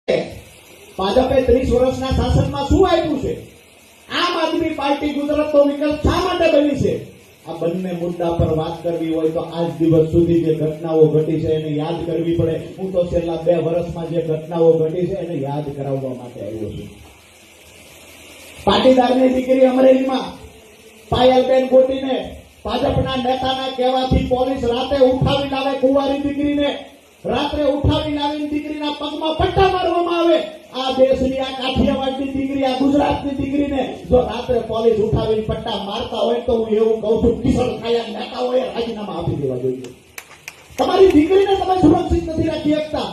ભાજપે 30 વર્ષના શાસનમાં શું આપ્યું છે? આમ આદમી પાર્ટી ગુજરાતનો વિકલ્પ શા માટે બની છે? આ બંને મુદ્દા પર વાત કરવી હોય તો આજ દિવસ સુધી જે ઘટનાઓ ઘટી છે એને યાદ કરવી પડે. હું તો છેલ્લા 2 વર્ષમાં જે ઘટનાઓ ઘટી છે એને યાદ કરાવવા માટે આવ્યો છું. પાટીદારની દીકરી અમરેલીમાં પાયલબેન ગોટીને ભાજપના નેતાના કહેવાથી પોલીસ રાતે ઉઠાવી લાવે. કુંવારી દીકરીને રાત્રે ઉઠાવી લાવીને દીકરીના પગમાં પટ્ટા મારવામાં આવે. આ દેશની, આ કાઠિયાવાડની દીકરી, આ ગુજરાતની દીકરીને જો રાત્રે પોલીસ ઉઠાવીને પટ્ટા મારતા હોય તો હું એવું કહું છું, કિશોર ખાયા નેતાઓએ રાજીનામા આપી દેવા જોઈએ. તમારી દીકરીને તમે સુરક્ષિત નથી રાખી શકતા.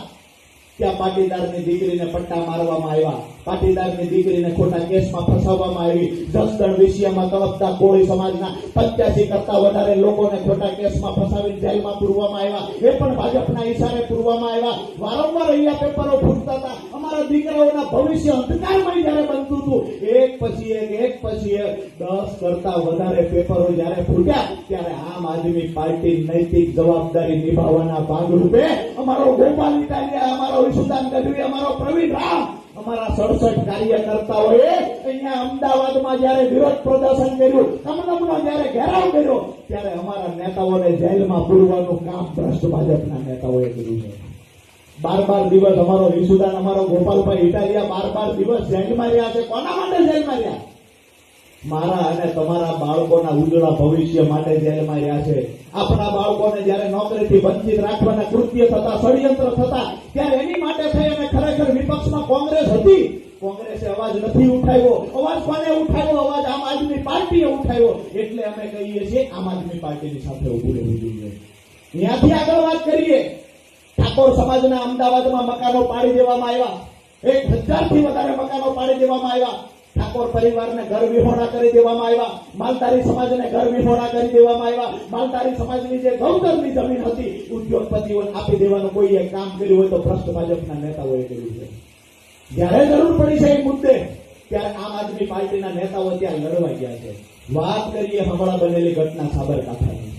ત્યાં પાટીદારની દીકરીને પટ્ટા મારવામાં આવ્યા. પાટીદારની દીકરીને ખોટા કેસમાં ફસાવવામાં આવી. જસદણ વિષયમાં તળપતા કોળી સમાજના 85 કરતા વધારે લોકોને ખોટા કેસમાં ફસાવીને જેલમાં પૂરવામાં આવ્યા. એ પણ ભાજપના ઈશારે પૂરવામાં આવ્યા. વારંવાર અહીંયા પેપરો ફૂટતા હતા. અમારા દીકરાઓના ભવિષ્ય અંધકારમય જ્યારે બનતું હતું, એક પછી એક 10 કરતા વધારે પેપરો જ્યારે ફૂટ્યા ત્યારે આમ આદમી પાર્ટી નૈતિક જવાબદારી નિભાવવાના ભાગરૂપે અમારો ગોપાલ ઇટાલિયા, અમારો વિશુદાન ગઢવી, અમારો પ્રવીણ રામ, અમારા 67 કાર્યકર્તાઓએ અહીંયા અમદાવાદમાં જ્યારે વિરોધ પ્રદર્શન કર્યું, કમનમનો જ્યારે ઘેરાવ કર્યો ત્યારે અમારા નેતાઓને જેલમાં પૂરવાનું કામ ભ્રષ્ટ ભાજપના નેતાઓએ કર્યું છે. 12 દિવસ અમારો વિશુદાન, અમારો ગોપાલભાઈ ઇટાલિયા 12 દિવસ જેલમાં રહ્યા છે. કોના માટે જેલમાં રહ્યા? મારા અને તમારા બાળકોના ઉજળા ભવિષ્ય માટે જેલમાં રહ્યા છે. આપણા બાળકોને જ્યારે નોકરીથી વંચિત રાખવાના કૃત્ય થતા, ષડયંત્ર થતા, ત્યારે એની માટે થઈ અને ખરેખર વિપક્ષમાં કોંગ્રેસ હતી. કોંગ્રેસે અવાજ નથી ઉઠાવ્યો. અવાજ કોને ઉઠાવ્યો? અવાજ આમ આદમી પાર્ટીએ ઉઠાવ્યો. એટલે અમે કહીએ છીએ આમ આદમી પાર્ટીની સાથે ઉભું રહેવું જોઈએ. ત્યાંથી આગળ વાત કરીએ. ઠાકોર સમાજના અમદાવાદમાં મકાનો પાડી દેવામાં આવ્યા. 1000 થી વધારે મકાનો પાડી દેવામાં આવ્યા. ઠાકોર પરિવારને ઘર વિહોણા કરી દેવામાં આવ્યા. માલધારી સમાજને ઘર વિહોણા કરી દેવામાં આવ્યા. માલધારી સમાજની જે ગૌચરની જમીન હતી ઉદ્યોગપતિઓને આપી દેવાનું કોઈએ કામ કર્યું હોય તો ભ્રષ્ટ ભાજપના નેતાઓએ કર્યું છે. જ્યારે જરૂર પડી છે એ મુદ્દે ત્યારે આમ આદમી પાર્ટીના નેતાઓ ત્યાં લડવા ગયા છે. વાત કરીએ હમણાં બનેલી ઘટના સાબરકાંઠાની.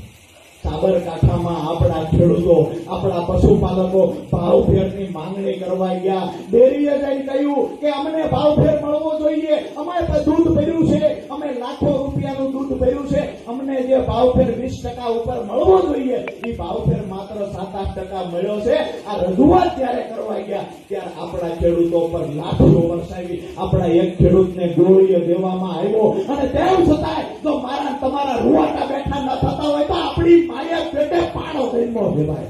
સાબરકાંઠામાં આપણા ખેડૂતો, આપણા પશુપાલકો ભાવફેરની માંગણી કરવા ગયા. ડેરીએ જઈ કહ્યું કે અમને ભાવફેર મળવો જોઈએ. અમે દૂધ ભર્યું છે, અમે લાખો રૂપિયાનું દૂધ ભર્યું છે, અમને જે ભાવફેર 20% ઉપર મળવો જોઈએ એ ભાવફેર માત્ર 7-8% મળ્યો છે. આ રજૂઆત ત્યારે કરવા ગયા ત્યારે આપણા ખેડૂતો પર લાઠીઓ વરસાવી. આપણા એક ખેડૂતને ગોળીએ દેવામાં આવ્યો. અને તેમ છતાંય જો મારા તમારા રૂવાટા બેઠા ન થતા હોય તો આપણી માયા પેટે પાડો દઈને દેવાય.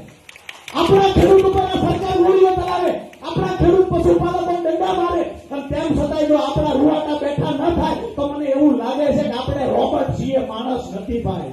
આપણા ખેડૂત ઉપર સરકાર ગોળીઓ ચલાવે, આપણા ખેડૂત પશુપાલકો દંડા મારે, અને તેમ છતાંય જો આપણા રૂવાટા બેઠા ન થાય તો મને એવું લાગે છે કે આપણે રોબોટ છીએ, માણસ નથી ભાઈ.